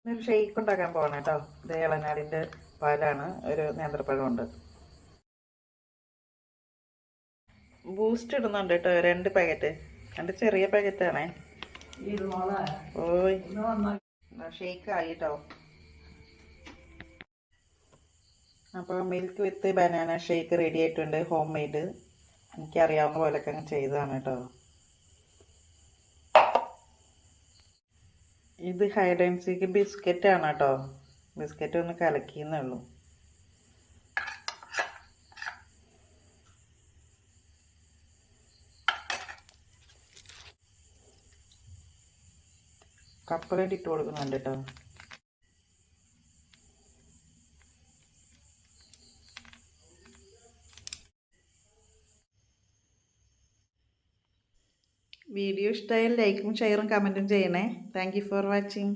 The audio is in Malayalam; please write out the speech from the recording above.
ഒരു ഷെയ്ക്ക് ഉണ്ടാക്കാൻ പോകണം കേട്ടോ. ഇത് ഇളനാടിൻ്റെ പാലാണ്, ഒരു നേന്ത്രപ്പഴമുണ്ട്. ബൂസ്റ്റ് ഇടുന്നുണ്ട് കേട്ടോ, 2 പാക്കറ്റ്. 2 ചെറിയ പാക്കറ്റാണേ. ഓയ് ഷെയ്ക്ക് ആയി കേട്ടോ. അപ്പോൾ milk with banana shake ready ആയിട്ടുണ്ട്. ഹോം മെയ്ഡ്, എനിക്കറിയാവുന്ന പോലെയൊക്കെ അങ്ങ് ചെയ്തതാണ് കേട്ടോ. ഇത് ഹൈഡ് ആൻഡ് സീക്ക് ബിസ്ക്കറ്റാണ് കേട്ടോ. ബിസ്ക്കറ്റ് ഒന്ന് കലക്കിയെന്നേ ഉള്ളൂ. കപ്പലണ്ടി ഇട്ട് കൊടുക്കുന്നുണ്ട് കേട്ടോ. വീഡിയോ ഇഷ്ടമായാൽ ലൈക്കും ഷെയറും കമൻറ്റും ചെയ്യണേ. Thank you for watching.